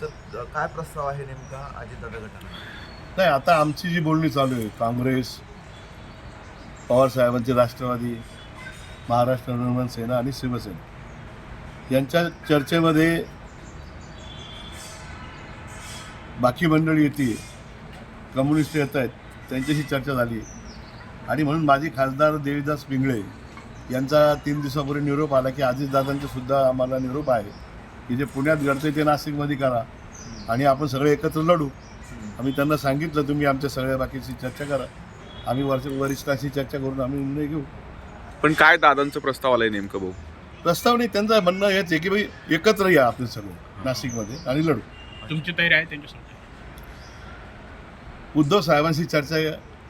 Sir काय प्रस्ताव आहे नेमका अजितदादा गटाला? नाही, आता आमची जी बोलणी चालू आहे, काँग्रेस, पवारसाहेबांचे राष्ट्रवादी, महाराष्ट्र नवनिर्माण सेना आणि शिवसेना यांच्या चर्चेमध्ये बाकी मंडळी येते, कम्युनिस्ट येत आहेत, त्यांच्याशी चर्चा झाली आणि म्हणून माजी खासदार देवीदास पिंगळे यांचा 3 दिवसापूर्वी निरोप आला की अजितदादांचा सुद्धा आम्हाला निरोप आहे की जे पुण्यात घडते ते नाशिकमध्ये करा आणि आपण सगळे एकत्र लढू. आम्ही त्यांना सांगितलं तुम्ही आमच्या सगळ्या बाकीची चर्चा करा, आम्ही वरिष्ठांशी चर्चा करून आम्ही निर्णय घेऊ. पण काय दादांचा प्रस्ताव आलाय नेमकं भाऊ? प्रस्ताव नाही, त्यांचं म्हणणं हेच आहे की भाई एकत्र या आपण सगळे नाशिकमध्ये आणि लढू. तुमची तयारी आहे त्यांच्यासोबत? उद्धव साहेबांशी चर्चा,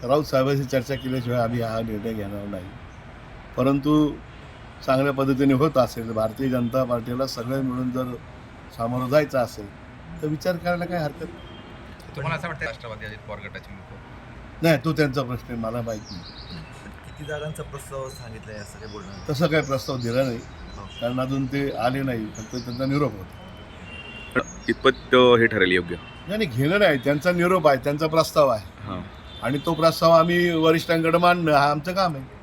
राऊत साहेबांशी चर्चा केल्याशिवाय आम्ही हा निर्णय घेणार नाही. परंतु चांगल्या पद्धतीने होत असेल, भारतीय जनता पार्टीला सगळे मिळून जर सामोरं जायचं असेल तर विचार करायला काय हरकत नाही. तुम्हाला असं वाटतं राष्ट्रवादी अजित पवार गटाची लोक? नाही, तो त्यांचा प्रश्न आहे, मला माहीत नाही. किती जागांचा प्रस्ताव सांगितलाय असं काही बोलणं? तसं काही प्रस्ताव दिला नाही, कारण अजून ते आले नाही, फक्त त्यांचा निरोप होता. कितपत हे ठरेल योग्य? नाही, घेणं नाही, त्यांचा निरोप आहे, त्यांचा प्रस्ताव आहे हां. आणि तो प्रस्ताव आम्ही वरिष्ठांकडे मांडणं हा आमचं काम आहे.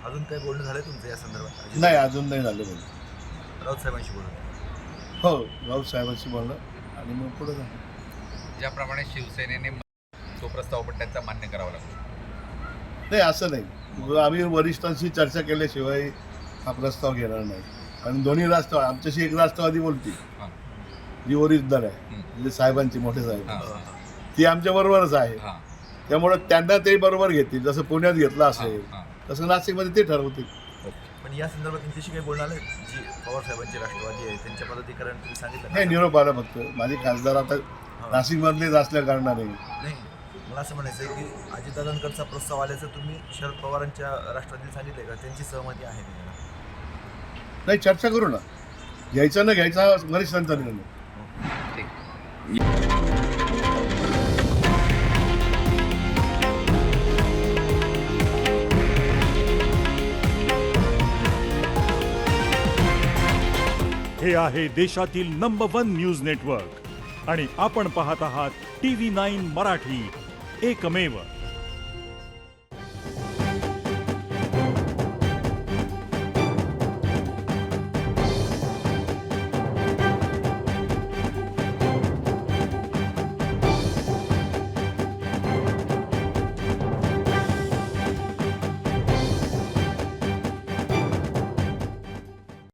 अजून काही बोलणं झालंय तुमचं या संदर्भात? नाही, अजून नाही झालं बोलणं. राऊत साहेबांशी बोलणं? हो, राऊत साहेबांशी बोलणं आणि मग पुढे जाणं. ज्याप्रमाणे शिवसेनेने तो प्रस्ताव पण त्यांचा मान्य करावा लागतो. नाही, असं नाही, आम्ही वरिष्ठांशी चर्चा केल्याशिवाय हा प्रस्ताव घेणार नाही. कारण दोन्ही राष्ट्रवादी, आमच्याशी एक राष्ट्रवादी बोलती हां. जी ओरिजिनल आहे, म्हणजे साहेबांची, मोठे साहेब, हां. ती आमच्या बरोबरच आहे. हां. त्यामुळे त्यांना ते बरोबर घेतील, जसं पुण्यात घेतलं असेल हां. तसं नाशिकमध्ये ते ठरवतील. पण या संदर्भात तुमच्याशी काही बोलणं आलंय? जी पवार साहेबांची राष्ट्रवादी आहे त्यांच्या पदाधिकाऱ्यांनी तुम्ही सांगितलं नाही, का? निरोप आला फक्त. माझे खासदार आता नाशिकमधलेच असल्या कारणाने. नाही, मला असं म्हणायचं आहे की अजितदादांकडचा प्रस्ताव आल्याचं तुम्ही शरद पवारांच्या राष्ट्रवादीला सांगितलंय का? त्यांची सहमती आहे का याला? नाही, चर्चा करू ना, घ्यायचा न घ्यायचा वरिष्ठांचा निर्णय. हे आहे देशातील नंबर 1 न्यूज नेटवर्क आणि आपण पाहत आहात TV9 मराठी, एकमेव.